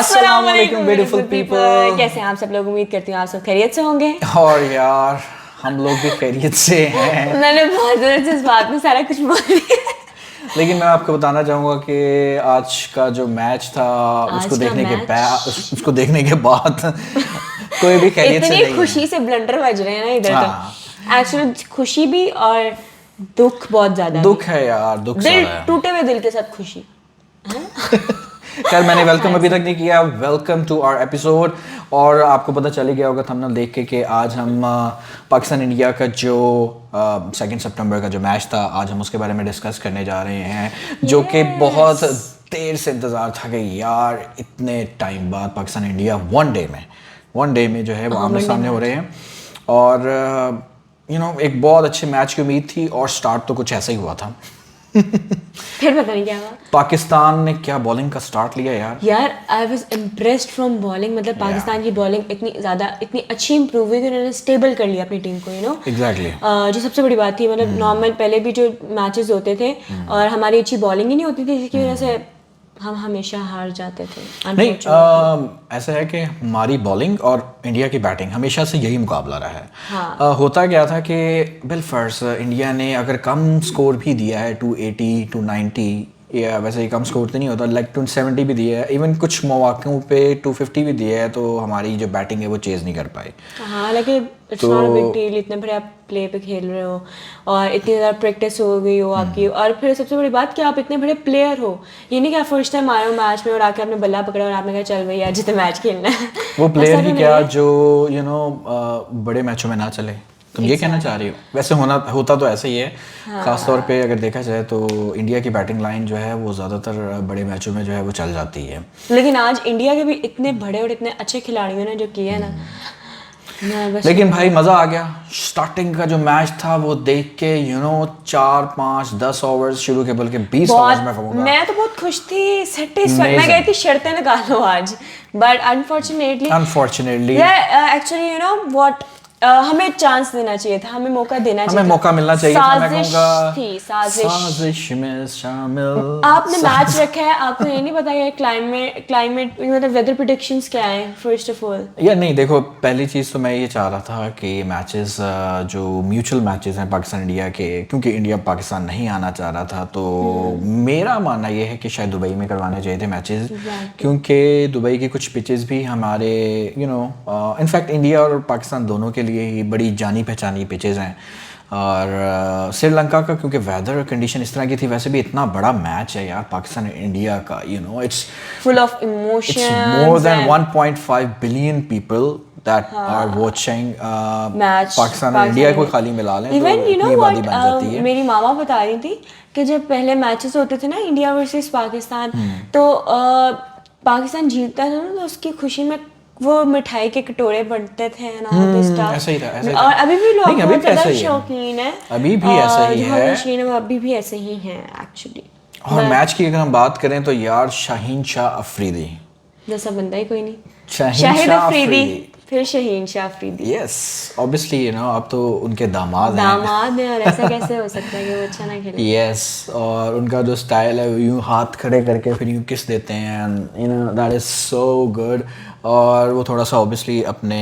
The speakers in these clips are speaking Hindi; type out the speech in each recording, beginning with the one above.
अस्सलाम वालेकुम ब्यूटीफुल पीपल। कैसे हैं आप सब लोग? उम्मीद करती हूँ आप सब खैरियत से होंगे। और यार हम लोग भी खैरियत से हैं। मैंने बहुत देर से इस बात में सारा कुछ बोल दिया, लेकिन मैं आपको बताना चाहूँगा कि आज का जो मैच था उसको देखने के बाद कोई भी खैरियत से नहीं इतनी खुशी से ब्लंडर बज रहे हैं ना इधर। तो एक्चुअली खुशी भी और दुख बहुत ज्यादा। दुख है यार, दुख दिल टूटे हुए दिल के साथ खुशी। खैर मैंने वेलकम अभी तक नहीं किया। Welcome to our episode. और आपको पता चल ही गया होगा थंबनेल देख के कि आज हम पाकिस्तान इंडिया का जो 2 सितंबर का जो मैच था, आज हम उसके बारे में डिस्कस करने जा रहे हैं। जो कि बहुत देर से इंतज़ार था कि यार इतने टाइम बाद पाकिस्तान इंडिया वन डे में जो है वो आमने सामने हो रहे हैं। और एक बहुत अच्छे मैच की उम्मीद थी और स्टार्ट तो कुछ ऐसा ही हुआ था। फिर पता नहीं क्या हुआ। पाकिस्तान ने क्या बॉलिंग का स्टार्ट लिया यार। I was impressed from bowling. मतलब पाकिस्तान की बॉलिंग इतनी अच्छी इंप्रूव हुई कि उन्होंने स्टेबल कर लिया अपनी टीम को, एग्जैक्टली। जो सबसे बड़ी बात थी। मतलब नॉर्मल पहले भी जो मैचेस होते थे और हमारी अच्छी बॉलिंग ही नहीं होती थी, जिसकी वजह से हम हमेशा हार जाते थे। नहीं, ऐसा है कि हमारी बॉलिंग और इंडिया की बैटिंग हमेशा से यही मुकाबला रहा है। हाँ। होता क्या था कि बिल फर्स्ट इंडिया ने अगर कम स्कोर भी दिया है 280 290, या वैसे ही कम स्कोर तो नहीं होता, लाइक 270 भी दिया है, इवन कुछ मौक़ों पे 250 भी दिया है, तो हमारी जो बैटिंग है वो चेज़ नहीं कर पाई। हाँ, लेकिन it's not a big deal. इतने बड़े आप प्ले पे खेल रहे हो और इतनी ज़्यादा प्रैक्टिस हो गई हो आपकी, और फिर सबसे बड़ी बात कि आप इतने बड़े प्लेयर हो। ये नहीं कि आप फर्स्ट टाइम आए हो मैच में और आके आपने बल्ला पकड़ा और आपने कहा चल भाई आज जितने मैच खेलना है। वो प्लेयर ही क्या जो बड़े मैचों में ना चले। तुम ये कहना चाह रही हो? वैसे होता तो ऐसा ही है। हाँ। खास तौर पे अगर देखा जाए तो इंडिया की बैटिंग लाइन जो है वो ज़्यादातर बड़े मैचों में जो है वो चल जाती है। लेकिन आज इंडिया के भी इतने बड़े और इतने अच्छे खिलाड़ियों ने जो किया है ना, लेकिन भाई मज़ा आ गया। स्टार्टिंग का जो मैच था वो देख के 4 5 10 ओवर्स शुरू के बल्कि 20 ओवर्स में कहूँगा। मैं तो बहुत खुश थी, सेटिस्फाइड। मैं गई थी शर्तें निकालो आज, बट अनफॉर्चुनेटली एक्चुअली व्हाट, हमें चांस देना चाहिए था, हमें मौका देना चाहिए, हमें मौका मिलना चाहिए था। मैं कहूँगा साजिश में शामिल। आपने मैच रखा है, आपको ये नहीं पता कि क्लाइमेट मतलब वेदर प्रेडिक्शंस क्या है फर्स्ट ऑफ ऑल। यार नहीं, देखो पहली चीज़ तो मैं ये चाह रहा था कि मैचेस जो म्यूचुअल मैचेस हैं पाकिस्तान इंडिया के, क्योंकि इंडिया पाकिस्तान नहीं आना चाह रहा था, तो मेरा मानना ये है कि शायद दुबई में करवाने चाहिए थे मैचेस। क्योंकि दुबई की कुछ पिचेस भी हमारे इनफैक्ट इंडिया और पाकिस्तान दोनों के लिए ही बड़ी जानी पहचानी पिचेस हैं। और श्रीलंका का क्योंकि वेदर कंडीशन इस तरह की थी, वैसे भी इतना बड़ा मैच है यार पाकिस्तान इंडिया का, it's full of emotions. It's more than 1.5 billion people that are watching match. Pakistan और इंडिया को खाली मिला लें इवन तो इतनी आबादी बन जाती है। मेरी मामा बता रही थी कि जब पहले मैचेस होते थे ना इंडिया वर्सेस पाकिस्तान, तो पाकिस्तान जीतता था ना, तो उसकी खुशी में वो मिठाई के कटोरे बनते थे ना, ऐसा ही था। और अभी भी लोग बहुत ज़्यादा शौकीन है। अभी भी ऐसा ही है। अभी भी ऐसे ही हैं एक्चुअली। और मैच की अगर हम बात करें तो यार शाहीन शाह अफरीदी जैसा बंदा ही कोई नहीं। शाहीन अफरीदी, फिर शाहीन शाह अफरीदी। यस ऑब्वियसली अब तो उनके दामाद हैं और ऐसा कैसे हो सकता है कि वो अच्छा ना खेले। यस और उनका जो स्टाइल है यूं हाथ खड़े करके फिर यूं किस देते हैं, दैट इज सो गुड। और वो थोड़ा सा ऑब्वियसली अपने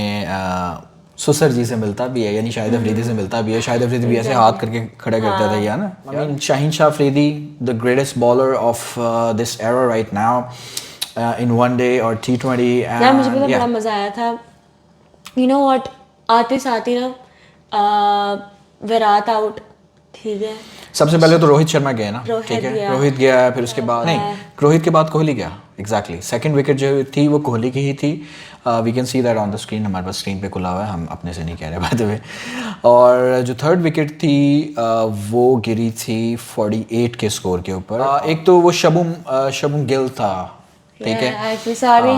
सुसर जी से मिलता भी है, यानी शाहिद अफरीदी से मिलता भी है। शाहिद अफरीदी भी ऐसे हाथ करके खड़े करते थे ना। I mean Shaheen Shah Afridi the greatest bowler of this era right now in one day और T20। यार मुझे पता बड़ा मजा आया था। व्हाट, आते साथ ही ना विराट आउट, ठीक है। सबसे पहले तो रोहित शर्मा गया ना, ठीक है, रोहित गया, फिर उसके बाद नहीं, रोहित के बाद कोहली गया। एग्जैक्टली सेकंड विकेट जो थी वो कोहली की ही थी। We can see that on the screen, हमारे पास स्क्रीन पे खुला हुआ है, हम अपने से नहीं कह रहे बाय द वे। और जो थर्ड विकेट थी वो गिरी थी 48 के स्कोर के ऊपर। एक तो वो शबुम गिल था, ठीक है। सॉरी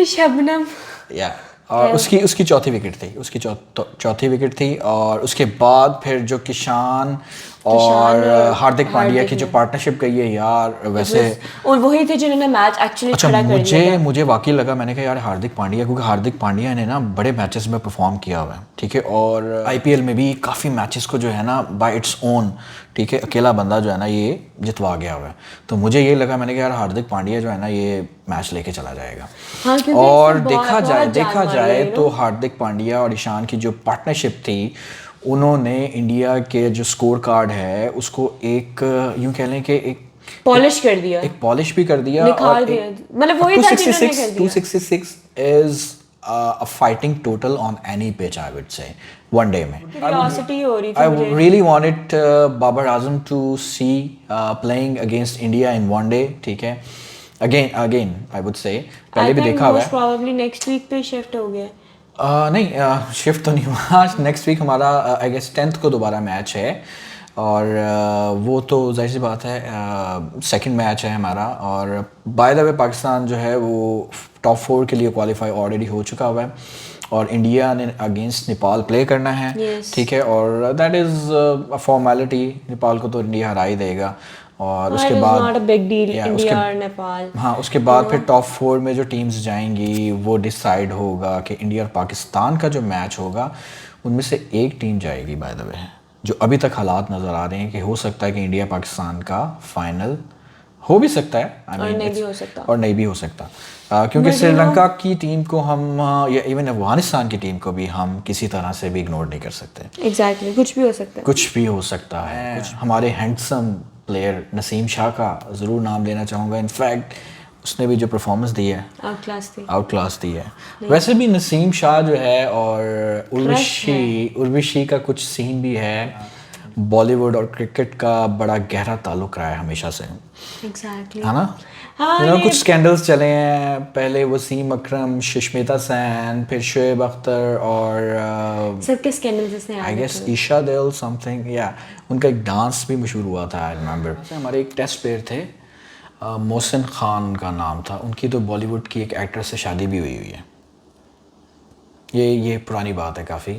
शबनम। या और उसकी चौथी विकेट थी, उसकी चौथी विकेट थी। और उसके बाद फिर जो किशान और हार्दिक पांड्या की जो पार्टनरशिप गई है यार, वैसे और वही थे जिन्होंने मैच एक्चुअली खड़ा कर दिया। मुझे वाकई लगा, मैंने कहा यार हार्दिक पांड्या, क्योंकि हार्दिक पांड्या ने ना बड़े मैचेस में परफॉर्म किया हुआ है, ठीक है, और आईपीएल में भी काफ़ी मैचेस को जो है ना बाय इट्स ओन, ठीक है, अकेला बंदा जो है ना ये जितवा गया हुआ है। तो मुझे ये लगा, मैंने कहा यार हार्दिक पांड्या जो है ना ये मैच लेके चला जाएगा। हाँ, और देखा जाए तो हार्दिक पांड्या और ईशान की जो पार्टनरशिप थी, उन्होंने इंडिया के जो स्कोर कार्ड है उसको एक यूं कह लें कि एक पॉलिश कर दिया, एक पॉलिश भी कर दिया, निखार दिया, मतलब वही था जिन्होंने कर दिया। 266 is a fighting total on any pitch, I would say, one day में। क्यूरियोसिटी हो रही थी I मुझे। really wanted Babar Azam to see playing against India in one day, ठीक है, again I would say, पहले भी देखा हुआ है। probably next week पे शिफ्ट हो गया। नहीं, शिफ्ट तो नहीं हुआ, नेक्स्ट वीक हमारा आई गेस 10th को दोबारा मैच है, और वो तो जाहिर सी बात है सेकंड मैच है हमारा। और बाय द वे पाकिस्तान जो है वो टॉप 4 के लिए क्वालिफाई ऑलरेडी हो चुका हुआ है, और इंडिया ने अगेंस्ट नेपाल प्ले करना है, ठीक है, और that is a formality, Nepal को तो इंडिया हरा ही देगा। और उसके बाद not a big deal, India और नेपाल। हाँ, उसके बाद फिर टॉप 4 में जो टीम्स जाएंगी वो डिसाइड होगा कि इंडिया और पाकिस्तान का जो मैच होगा उनमें से एक टीम जाएगी। बाय द वे, जो अभी तक हालात नज़र आ रहे हैं कि हो सकता है कि इंडिया पाकिस्तान का फाइनल हो भी सकता है, और नहीं भी हो सकता, और नहीं भी हो सकता, क्योंकि श्रीलंका की टीम को हम या इवन अफगानिस्तान की टीम को भी हम किसी तरह से भी इग्नोर नहीं कर सकते। एग्जैक्टली, कुछ भी हो सकता है, कुछ भी हो सकता है। हमारे हैंडसम प्लेयर नसीम शाह का ज़रूर नाम लेना चाहूँगा। इनफैक्ट उसने भी जो परफॉर्मेंस दी है आउट क्लास दी है। वैसे भी नसीम शाह जो है, और उर्वशी का कुछ सीन भी है, बॉलीवुड और क्रिकेट का बड़ा गहरा ताल्लुक रहा है हमेशा से, एग्जैक्टली, है ना। हाँ, कुछ स्कैंडल्स चले हैं, पहले वसीम अकरम, सुष्मिता सेन, फिर शोएब अख्तर, और सबके scandals I guess Esha Deol something, या उनका एक डांस भी मशहूर हुआ था, आई रिमेंबर। हमारे एक टेस्ट प्लेयर थे, मोहसिन खान का नाम था, उनकी तो बॉलीवुड की एक एक्ट्रेस से शादी भी हुई है। ये पुरानी बात है काफ़ी,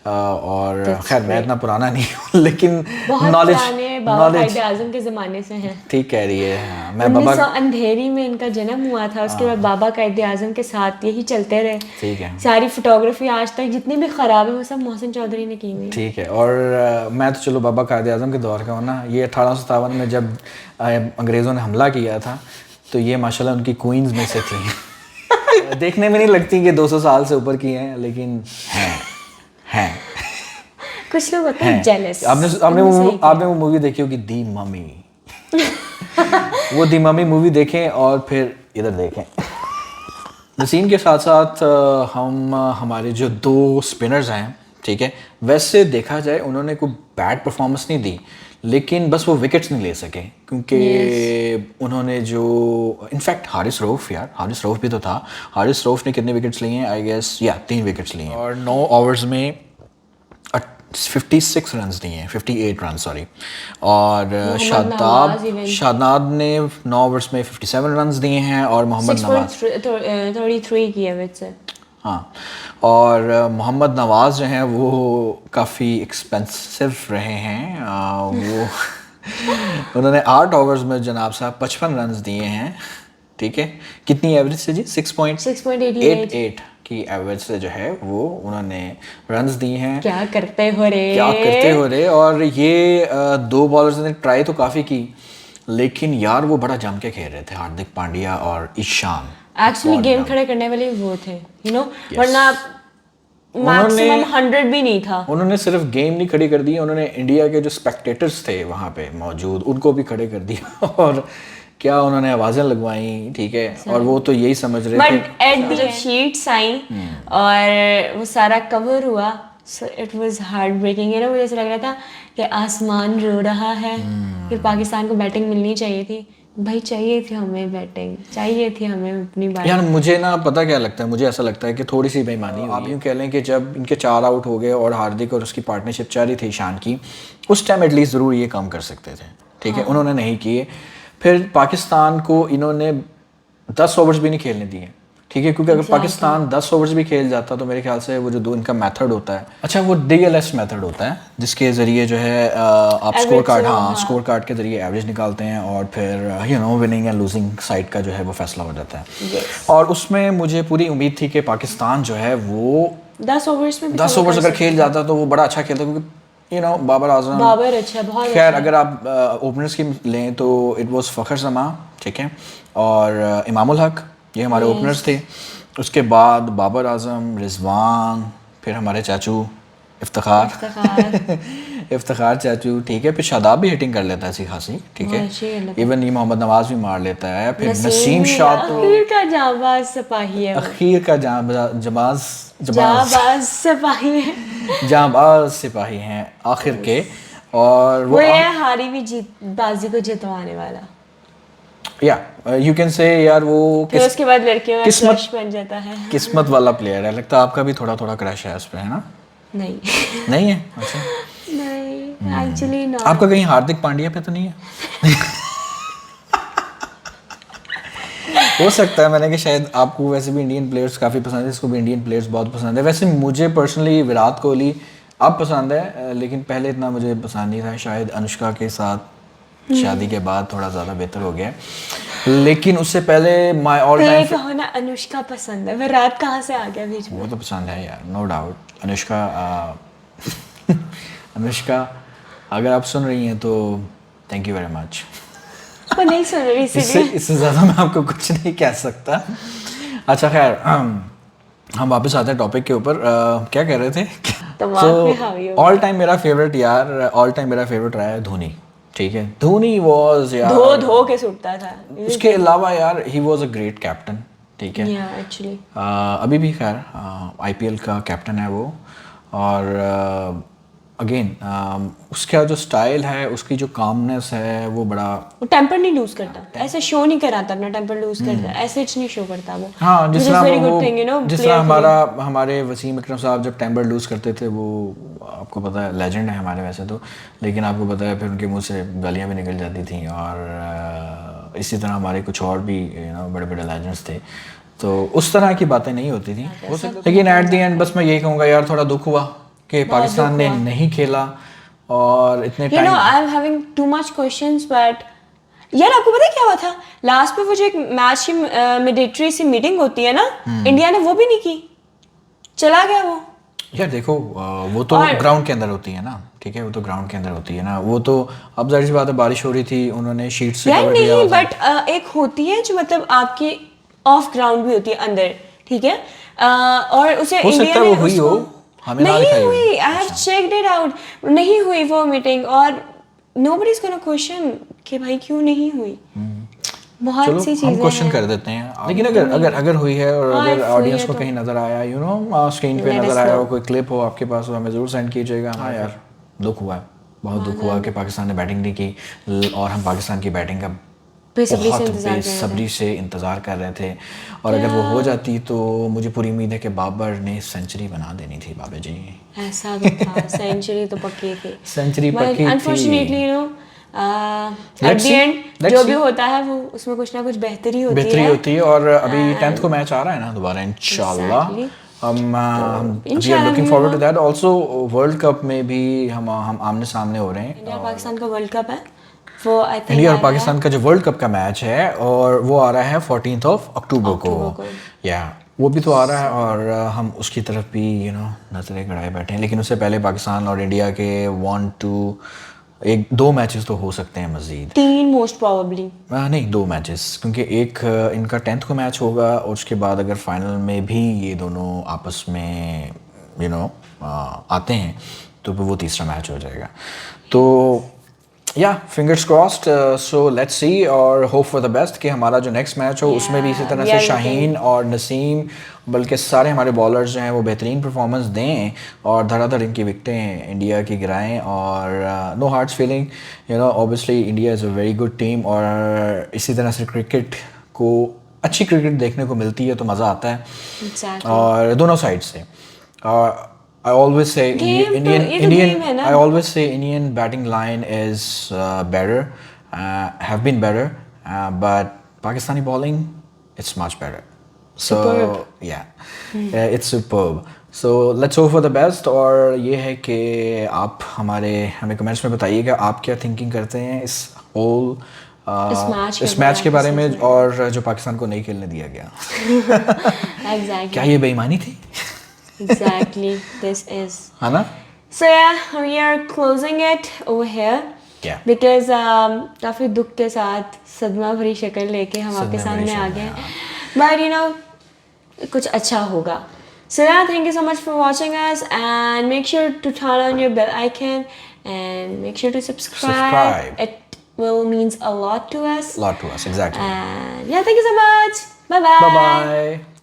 और खैर मैं इतना पुराना नहीं हूँ, लेकिन नॉलेज आजम के ज़माने से हैं। ठीक कह रही है। मैं 1900 अंधेरी में इनका जन्म हुआ था, उसके बाद बाबा कायदे आजम के साथ यही चलते रहे। ठीक है, सारी फोटोग्राफी आज तक जितनी भी ख़राब है वो सब मोहसिन चौधरी ने की हुई। ठीक है, और मैं तो चलो बाबा कायदे आजम के दौर का हूँ ना। ये 1857 में जब अंग्रेज़ों ने हमला किया था, तो ये माशाल्लाह उनकी क्वींस में से थी। देखने में नहीं लगती कि 200 साल से ऊपर की हैं, लेकिन हैं। कुछ लोग होते हैं जेलस। आपने वो मूवी देखी होगी दी मम्मी। वो दी मम्मी मूवी देखें और फिर इधर देखें। नसीम के साथ साथ हम हमारे जो 2 स्पिनर्स हैं, ठीक है, वैसे देखा जाए उन्होंने कोई बैड परफॉर्मेंस नहीं दी, लेकिन बस वो विकेट्स नहीं ले सके, क्योंकि उन्होंने जो इनफैक्ट हारिस रऊफ भी तो था। हारिस रऊफ ने कितने विकेट्स लिए हैं? आई गेस 3 विकेट्स लिए हैं, और 9 ओवर्स में 56 रन दिए हैं, 58 रन सॉरी। और शादाब ने 9 ओवर्स में 57 रन दिए हैं, और मोहम्मद नवाज 33 की एवरेज से। हाँ, और मोहम्मद नवाज जो हैं वो काफ़ी एक्सपेंसिव रहे हैं। वो उन्होंने 8 ओवर्स में जनाब साहब 55 रन दिए हैं, ठीक है। कितनी एवरेज से जी? 6.88 की एवरेज से जो है वो उन्होंने रन्स दिए हैं। क्या करते हो रे। और ये 2 बॉलर्स ने ट्राई तो काफ़ी की, लेकिन यार वो बड़ा जम के खेल रहे थे, हार्दिक पांड्या और ईशान। एक्चुअली गेम खड़े करने वाले वो थे, वरना मैक्सिमम 100 भी नहीं था। उन्होंने सिर्फ गेम नहीं खड़ी कर दी, उन्होंने इंडिया के जो स्पेक्टेटर्स थे वहाँ पे मौजूद उनको भी खड़े कर दिया, और क्या उन्होंने आवाज़ें लगवाई, ठीक है। और वो तो यही समझ रहे थे। बट एट जब शीट्स आई और वो सारा कवर हुआ, so it was heartbreaking. मुझे ऐसा लग रहा था कि आसमान रो रहा है, फिर पाकिस्तान को बैटिंग मिलनी चाहिए थी। भाई चाहिए थी हमें बैटिंग, चाहिए थी हमें अपनी बैटिंग। यार मुझे ना पता क्या लगता है, मुझे ऐसा लगता है कि थोड़ी सी बेईमानी हुई। आप यूँ कह लें कि जब इनके 4 आउट हो गए और हार्दिक और उसकी पार्टनरशिप चल रही थी ईशान की, उस टाइम एटलीस्ट ज़रूर ये काम कर सकते थे, ठीक है। उन्होंने नहीं किए। फिर पाकिस्तान को इन्होंने 10 ओवर्स भी नहीं खेलने दिए, ठीक है, क्योंकि अगर पाकिस्तान 10 ओवर्स भी खेल जाता तो मेरे ख्याल से वो जो दो इनका मेथड होता है, अच्छा वो DLS मेथड होता है जिसके ज़रिए जो है आप स्कोर कार्ड, हाँ स्कोर कार्ड के ज़रिए एवरेज निकालते हैं और फिर विनिंग एंड लूजिंग साइड का जो है वो फैसला हो जाता है। और उसमें मुझे पूरी उम्मीद थी कि पाकिस्तान जो है वो 10 ओवर्स में 10 ओवर्स अगर खेल जाता तो वो बड़ा अच्छा खेलता, क्योंकि बाबर आजम, बाबर अच्छा, बहुत खैर अगर आप ओपनर्स की लें तो इट वाज फ़खर जमा, ठीक है, और इमामुल हक, ये हमारे ओपनर्स थे। उसके बाद बाबर आजम, रिजवान, फिर हमारे चाचू इफ्तिखार इफ्तिखार चाचू, ठीक है, फिर शादाब भी हिटिंग कर लेता है ऐसी खासी, ठीक है, इवन ये मोहम्मद नवाज भी मार लेता है, फिर नसीम शाह तो आखिर का जाबाज सिपाही है, अखीर का जाबाज सिपाही है, जाबाज सिपाही हैं आखिर के। और वो है हारी भी जीत बाजी को जितवाने वाला, या यू कैन से यार वो फिर उसके बाद लड़कियों का क्रश बन जाता है, किस्मत वाला प्लेयर है। लगता है आपका भी थोड़ा थोड़ा क्रश है उस पे, है ना? नहीं नहीं है, अच्छा नहीं एक्चुअली नॉट। आपका कहीं हार्दिक पांड्या पे तो नहीं है? हो सकता है, मैंने कि शायद आपको वैसे भी इंडियन प्लेयर्स काफ़ी पसंद है, इसको भी इंडियन प्लेयर्स बहुत पसंद है। वैसे मुझे पर्सनली विराट कोहली अब पसंद है, लेकिन पहले इतना मुझे पसंद नहीं था, शायद अनुष्का के साथ शादी के बाद थोड़ा ज़्यादा बेहतर हो गया, लेकिन उससे पहले माय ऑल टाइम कहो ना अनुष्का पसंद है, विराट कहाँ से आ गया बीच में? वो तो पसंद है यार, नो डाउट। अनुष्का अनुष्का अगर आप सुन रही हैं तो थैंक यू वेरी मच। वो नहीं सुन रही इससे ज़्यादा मैं आपको कुछ नहीं कह सकता। अच्छा खैर, हम वापस आते हैं टॉपिक के ऊपर। क्या कह रहे थे? तो ऑल टाइम मेरा फेवरेट यार, ऑल टाइम मेरा फेवरेट रहा है धोनी, ठीक है। धोनी वाज यार धो के सुटता था। उसके अलावा यार he was a great captain, ठीक है। एक्चुअली अभी भी खैर IPL का कैप्टन है वो। और अगेन उसका जो स्टाइल है, उसकी जो कामनेस है, वो बड़ा, वो टेम्पर नहीं लूज करता, ऐसे शो नहीं कराता अपना टेम्पर लूज करता, ऐसे नहीं शो करता वो। हाँ, जिस तरह हमारे वसीम अकरम साहब जब टेम्पर लूज करते थे, वो आपको पता है लेजेंड है हमारे वैसे तो, लेकिन आपको पता है फिर उनके मुंह से गालियाँ भी निकल जाती थी। और इसी तरह हमारे कुछ और भी बड़े बड़े लेजेंड्स थे, तो उस तरह की बातें नहीं होती थी। लेकिन एट द एंड बस मैं यही कहूँगा यार, थोड़ा दुख हुआ कि पाकिस्तान ने नहीं खेला और इतने time. I am having too much questions, but यार आपको पता है क्या हुआ था लास्ट पे? वो जो एक मैच की मैंडेटरी सी मीटिंग होती है ना, इंडिया ने वो भी नहीं की, चला गया वो। यार देखो वो तो ग्राउंड के अंदर होती है ना, ठीक है, वो तो ग्राउंड के अंदर होती है ना, वो तो अब जाहिर सी बात है, बारिश हो रही थी, उन्होंने शीट से कवर किया नहीं, बट एक होती है जो मतलब आपकी ऑफ ग्राउंड भी होती है अंदर, ठीक है, और उसे इंडिया ने हुई हो, नहीं हुई। I have checked it out, नहीं हुई वो मीटिंग, और नोबडी इज गोना क्वेश्चन कि भाई क्यों नहीं हुई। बहुत सी चीजें हम क्वेश्चन कर देते हैं, लेकिन अगर हुई है और अगर ऑडियंस को कहीं नजर आया, स्क्रीन पे नजर आया हो, कोई क्लिप हो आपके पास, हमें जरूर सेंड कीजिएगा। हाँ यार दुख हुआ है, बहुत दुख हुआ कि पाकिस्तान ने बैटिंग नहीं की, और हम पाकिस्तान की बैटिंग का बहुत बेसब्री से इंतज़ार कर रहे थे, और अगर वो हो जाती तो मुझे पूरी उम्मीद है कि बाबर ने सेंचुरी बना देनी थी। बाबा जी ऐसा तो था, सेंचुरी तो पक्की थी, सेंचुरी पक्की थी। अनफॉर्चुनेटली एट द एंड जो भी होता है वो उसमें कुछ ना कुछ बेहतरी होती है। और अभी 10th को मैच आ रहा है ना दोबारा इंशाल्लाह, हम we are looking forward to that. Also world cup में भी हम आमने सामने हो रहे हैं। इंडिया पाकिस्तान का वर्ल्ड कप है वो, आई थिंक इंडिया और पाकिस्तान का जो वर्ल्ड कप का मैच है, और वो आ रहा है 14 अक्टूबर को, या वो भी तो आ रहा है, और हम उसकी तरफ भी नजरें गड़ाए बैठे हैं। लेकिन उससे पहले पाकिस्तान और इंडिया के 2 मैचेस तो हो सकते हैं मजीद, 3 मोस्ट प्रोबेबली, नहीं 2 मैचेस, क्योंकि एक इनका 10th को मैच होगा, और उसके बाद अगर फाइनल में भी ये दोनों आपस में आते हैं तो वो तीसरा मैच हो जाएगा। तो या fingers crossed, so let's see और होप फॉर द बेस्ट कि हमारा जो नेक्स्ट मैच हो उसमें भी इसी तरह से शाहीन और नसीम, बल्कि सारे हमारे बॉलर्स जो हैं वो बेहतरीन परफॉर्मेंस दें और धड़ाधड़ इनकी विकटें इंडिया की गिराएं। और no hards feeling, obviously India is a very good team, और इसी तरह से क्रिकेट को अच्छी क्रिकेट देखने को मिलती है तो मज़ा आता है और दोनों साइड से। और I always say Indian batting line is better, have been better, but Pakistani bowling it's much better. So yeah, it's superb. So let's hope for the best. और ये है कि आप हमें कमेंट्स में बताइएगा आप क्या थिंकिंग करते हैं इस होल इस मैच के बारे में और जो पाकिस्तान को नहीं खेलने दिया गया। Exactly. क्या ये बेईमानी थी? Exactly. This is. है ना? So yeah, we are closing it over here. Yeah. Because काफी दुख के साथ सदमा भरी शक्ल लेके हम आपके सामने आ गए। But you know, कुछ अच्छा होगा। So yeah, thank you so much for watching us and make sure to turn on your bell icon and make sure to subscribe. It will means a lot to us. Lot to us, exactly. And yeah, thank you so much. Bye bye. Bye bye.